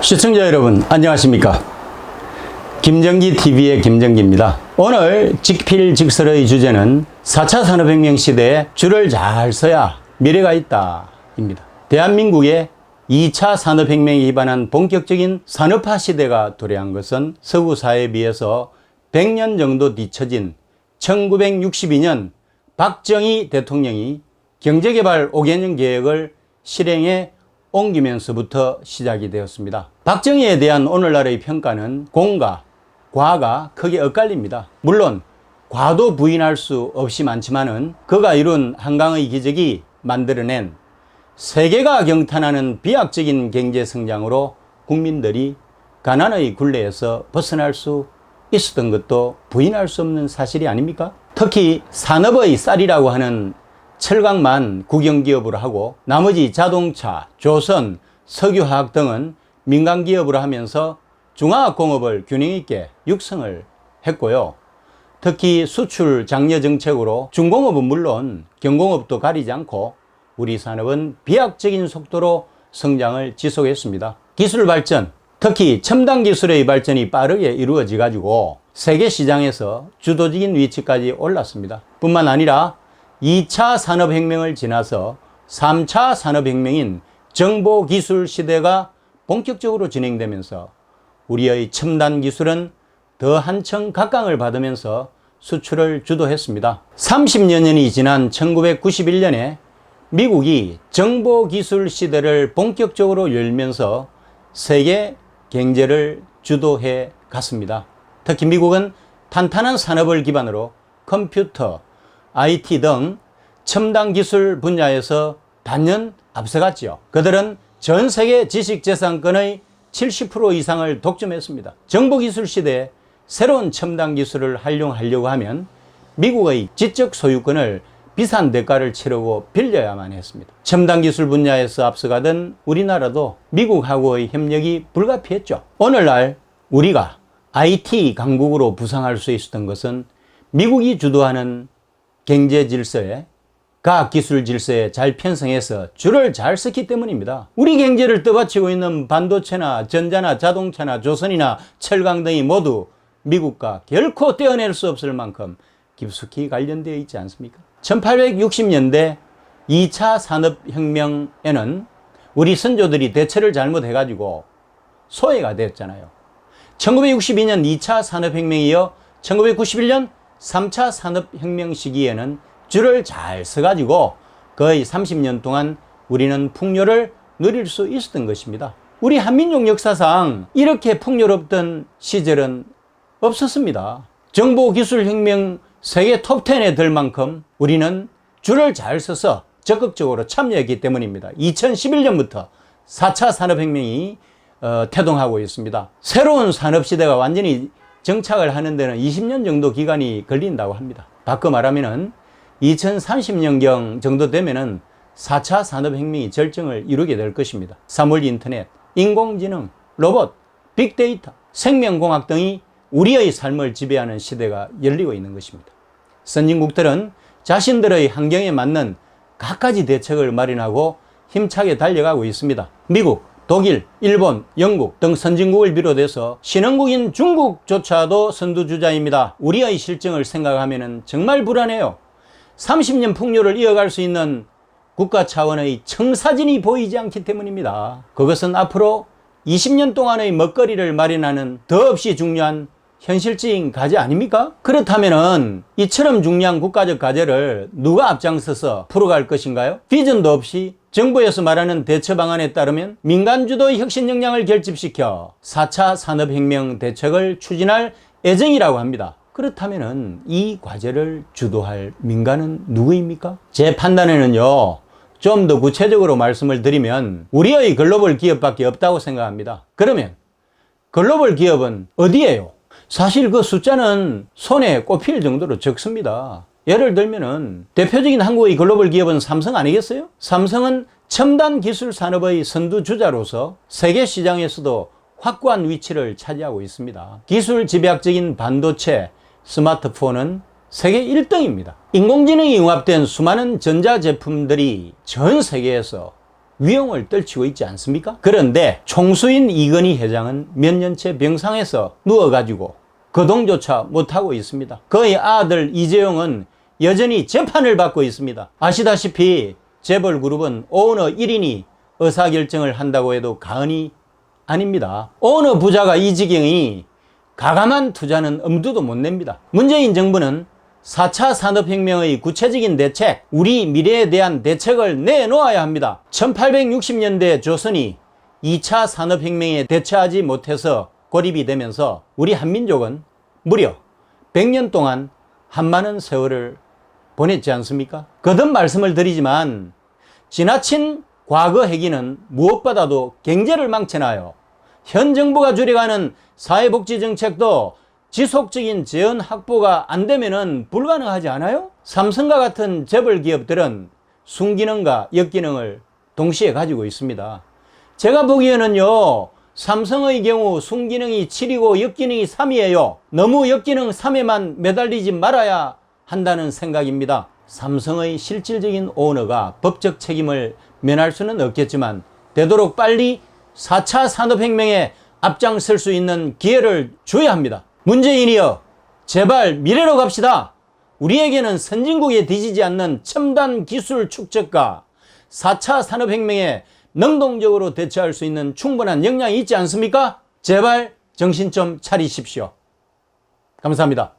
시청자 여러분 안녕하십니까. 김정기TV의 김정기입니다. 오늘 직필직설의 주제는 4차 산업혁명 시대에 줄을 잘 서야 미래가 있다 입니다. 대한민국의 2차 산업혁명에 기반한 본격적인 산업화 시대가 도래한 것은 서구 사회에 비해서 100년 정도 뒤처진 1962년 박정희 대통령이 경제개발 5개년 계획을 실행에 옮기면서부터 시작이 되었습니다. 박정희에 대한 오늘날의 평가는 공과 과가 크게 엇갈립니다. 물론 과도 부인할 수 없이 많지만은 그가 이룬 한강의 기적이 만들어낸 세계가 경탄하는 비약적인 경제 성장으로 국민들이 가난의 굴레에서 벗어날 수 있었던 것도 부인할 수 없는 사실이 아닙니까? 특히 산업의 쌀이라고 하는 철강만 국영기업으로 하고 나머지 자동차, 조선, 석유화학 등은 민간기업으로 하면서 중화학공업을 균형있게 육성을 했고요. 특히 수출 장려 정책으로 중공업은 물론 경공업도 가리지 않고 우리 산업은 비약적인 속도로 성장을 지속했습니다. 기술 발전, 특히 첨단 기술의 발전이 빠르게 이루어져 가지고 세계 시장에서 주도적인 위치까지 올랐습니다. 뿐만 아니라 2차 산업혁명을 지나서 3차 산업혁명인 정보기술 시대가 본격적으로 진행되면서 우리의 첨단 기술은 더 한층 각광을 받으면서 수출을 주도했습니다. 30여 년이 지난 1991년에 미국이 정보기술 시대를 본격적으로 열면서 세계 경제를 주도해 갔습니다. 특히 미국은 탄탄한 산업을 기반으로 컴퓨터, IT 등 첨단 기술 분야에서 단연 앞서갔죠. 그들은 전 세계 지식재산권의 70% 이상을 독점했습니다. 정보기술 시대에 새로운 첨단 기술을 활용하려고 하면 미국의 지적 소유권을 비싼 대가를 치르고 빌려야만 했습니다. 첨단 기술 분야에서 앞서가던 우리나라도 미국하고의 협력이 불가피했죠. 오늘날 우리가 IT 강국으로 부상할 수 있었던 것은 미국이 주도하는 경제 질서에 과학기술 질서에 잘 편성해서 줄을 잘 섰기 때문입니다. 우리 경제를 떠받치고 있는 반도체나 전자나 자동차나 조선이나 철강 등이 모두 미국과 결코 떼어낼 수 없을 만큼 깊숙이 관련되어 있지 않습니까? 1860년대 2차 산업혁명에는 우리 선조들이 대처를 잘못해가지고 소외가 되었잖아요. 1962년 2차 산업혁명에 이어 1991년 3차 산업혁명 시기에는 줄을 잘 서가지고 거의 30년 동안 우리는 풍요를 누릴 수 있었던 것입니다. 우리 한민족 역사상 이렇게 풍요롭던 시절은 없었습니다. 정보기술혁명 세계 톱10에 들 만큼 우리는 줄을 잘 서서 적극적으로 참여했기 때문입니다. 2011년부터 4차 산업혁명이 태동하고 있습니다. 새로운 산업시대가 완전히 정착을 하는 데는 20년 정도 기간이 걸린다고 합니다. 바꿔 말하면은 2030년경 정도 되면은 4차 산업혁명이 절정을 이루게 될 것입니다. 사물 인터넷, 인공지능, 로봇, 빅데이터, 생명공학 등이 우리의 삶을 지배하는 시대가 열리고 있는 것입니다. 선진국들은 자신들의 환경에 맞는 갖가지 대책을 마련하고 힘차게 달려가고 있습니다. 미국, 독일, 일본, 영국 등 선진국을 비롯해서 신흥국인 중국조차도 선두주자입니다. 우리의 실정을 생각하면 정말 불안해요. 30년 풍요를 이어갈 수 있는 국가 차원의 청사진이 보이지 않기 때문입니다. 그것은 앞으로 20년 동안의 먹거리를 마련하는 더없이 중요한 현실적인 과제 아닙니까? 그렇다면 이처럼 중요한 국가적 과제를 누가 앞장서서 풀어갈 것인가요? 비전도 없이 정부에서 말하는 대처 방안에 따르면 민간주도의 혁신 역량을 결집시켜 4차 산업혁명 대책을 추진할 예정이라고 합니다. 그렇다면 이 과제를 주도할 민간은 누구입니까? 제 판단에는요, 좀 더 구체적으로 말씀을 드리면 우리의 글로벌 기업밖에 없다고 생각합니다. 그러면 글로벌 기업은 어디예요? 사실 그 숫자는 손에 꼽힐 정도로 적습니다. 예를 들면은 대표적인 한국의 글로벌 기업은 삼성 아니겠어요? 삼성은 첨단 기술 산업의 선두주자로서 세계 시장에서도 확고한 위치를 차지하고 있습니다. 기술 집약적인 반도체, 스마트폰은 세계 1등입니다. 인공지능이 융합된 수많은 전자제품들이 전 세계에서 위용을 떨치고 있지 않습니까? 그런데 총수인 이건희 회장은 몇 년째 병상에서 누워가지고 거동조차 못하고 있습니다. 그의 아들 이재용은 여전히 재판을 받고 있습니다. 아시다시피 재벌그룹은 오너 1인이 의사결정을 한다고 해도 과언이 아닙니다. 오너 부자가 이 지경이 가감한 투자는 엄두도 못 냅니다. 문재인 정부는 4차 산업혁명의 구체적인 대책, 우리 미래에 대한 대책을 내놓아야 합니다. 1860년대 조선이 2차 산업혁명에 대처하지 못해서 고립이 되면서 우리 한민족은 무려 100년 동안 한많은 세월을 보냈지 않습니까? 거듭 말씀을 드리지만 지나친 과거 회기는 무엇보다도 경제를 망쳐놔요. 현 정부가 줄여가는 사회복지정책도 지속적인 재원 확보가 안 되면은 불가능하지 않아요? 삼성과 같은 재벌 기업들은 순기능과 역기능을 동시에 가지고 있습니다. 제가 보기에는요, 삼성의 경우 순기능이 7이고 역기능이 3이에요. 너무 역기능 3에만 매달리지 말아야 한다는 생각입니다. 삼성의 실질적인 오너가 법적 책임을 면할 수는 없겠지만 되도록 빨리 4차 산업혁명에 앞장설 수 있는 기회를 줘야 합니다. 문재인이여, 제발 미래로 갑시다. 우리에게는 선진국에 뒤지지 않는 첨단 기술 축적과 4차 산업혁명에 능동적으로 대처할 수 있는 충분한 역량이 있지 않습니까? 제발 정신 좀 차리십시오. 감사합니다.